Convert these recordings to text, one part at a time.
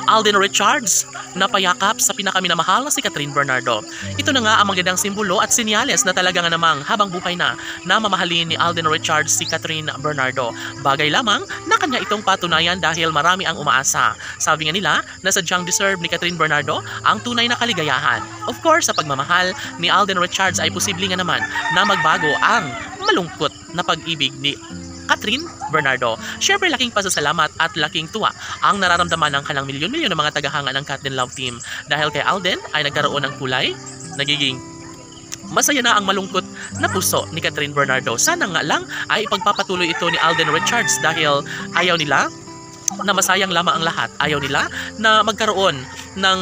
Alden Richards napayakap sa pinakaminamahal na si Catherine Bernardo. Ito na nga ang magandang simbolo at sinyales na talaga nga namang habang buhay na mamahalin ni Alden Richards si Catherine Bernardo. Bagay lamang na kanya itong patunayan dahil marami ang umaasa. Sabi nga nila na sadyang deserve ni Catherine Bernardo ang tunay na kaligayahan. Of course, sa pagmamahal ni Alden Richards ay posible nga naman na magbago ang malungkot na pag-ibig ni Catherine Bernardo. Siyempre, laking pasasalamat at laking tuwa ang nararamdaman ng kanang milyon-milyon ng mga tagahanga ng Cat Love Team. Dahil kay Alden ay nagkaroon ng kulay, nagiging masaya na ang malungkot na puso ni Catherine Bernardo. Sana nga lang ay ipagpapatuloy ito ni Alden Richards dahil ayaw nila na masayang lamang ang lahat. Ayaw nila na magkaroon ng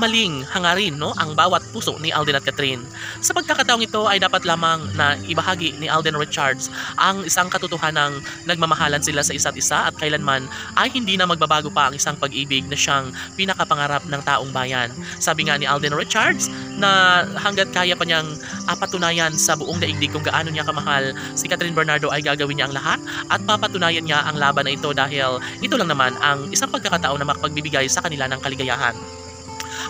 maling hangarin, no, ang bawat puso ni Alden at Catherine. Sa pagkakataong ito ay dapat lamang na ibahagi ni Alden Richards ang isang katotohanang nagmamahalan sila sa isa't isa at kailanman ay hindi na magbabago pa ang isang pag-ibig na siyang pinakapangarap ng taong bayan. Sabi nga ni Alden Richards na hanggat kaya pa niyang patunayan sa buong daigdig kung gaano niya kamahal si Catherine Bernardo ay gagawin niya ang lahat at papatunayan niya ang laban na ito dahil ito lang naman ang isang pagkakataon na makapagbibigay sa kanila ng kaligayahan.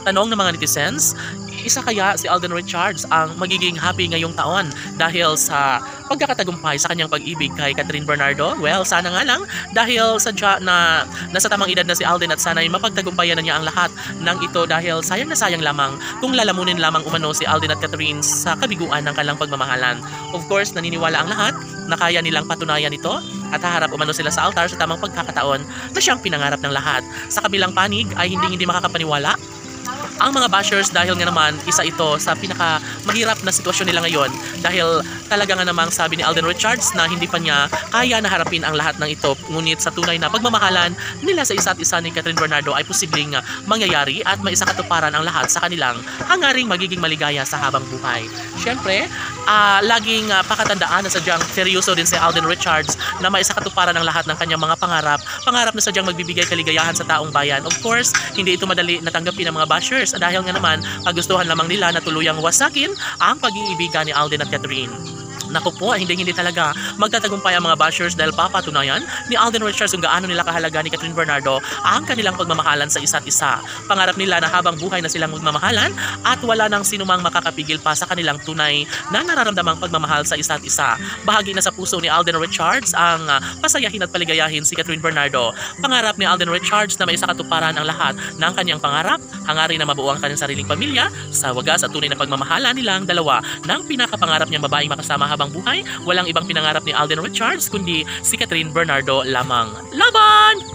Tanong ng mga netizens, isa kaya si Alden Richards ang magiging happy ngayong taon dahil sa pagkakatagumpay sa kanyang pag-ibig kay Catherine Bernardo? Well, sana nga lang dahil sadya na nasa tamang edad na si Alden at sana'y mapagtagumpayan na niya ang lahat ng ito dahil sayang na sayang lamang kung lalamunin lamang umano si Alden at Catherine sa kabiguan ng kanilang pagmamahalan. Of course, naniniwala ang lahat na kaya nilang patunayan ito at haharap umano sila sa altar sa tamang pagkakataon na siyang pinangarap ng lahat. Sa kabilang panig ay hindi makakapaniwala ang mga bashers dahil nga naman isa ito sa pinaka mahirap na sitwasyon nila ngayon dahil talaga nga namang sabi ni Alden Richards na hindi pa niya kaya na harapin ang lahat ng ito, ngunit sa tunay na pagmamahalan nila sa isa't isa ni Catherine Bernardo ay posibleng mangyayari at maisakatuparan ang lahat sa kanilang hangaring magiging maligaya sa habang buhay. Siyempre, laging pakatandaan na sadyang seryoso din si Alden Richards na maisakatuparan ang lahat ng kanyang mga pangarap na sadyang magbibigay kaligayahan sa taong bayan. Of course, hindi ito madali natanggapin ng mga bashers dahil nga naman kagustuhan lamang nila na tuluyang wasakin ang pag-iibigan ni Alden at Catherine. Naku po, hindi talaga magtatagumpay ang mga bashers dahil papatunayan ni Alden Richards kung gaano nila kahalaga ni Catherine Bernardo ang kanilang pagmamahalan sa isa't isa. Pangarap nila na habang buhay na silang magmamahalan at wala nang sinumang makakapigil pa sa kanilang tunay na nararamdamang pagmamahal sa isa't isa. Bahagi na sa puso ni Alden Richards ang pasayahin at paligayahin si Catherine Bernardo. Pangarap ni Alden Richards na maisakatuparan ang lahat ng kanyang pangarap, hangarin na mabuo ang kanyang sariling pamilya, sa wagas at tunay na pagmamahala nilang dalawa ng pinakapangarap niyang babaeng makasama habang buhay. Walang ibang pinangarap ni Alden Richards kundi si Catherine Bernardo lamang. Laban!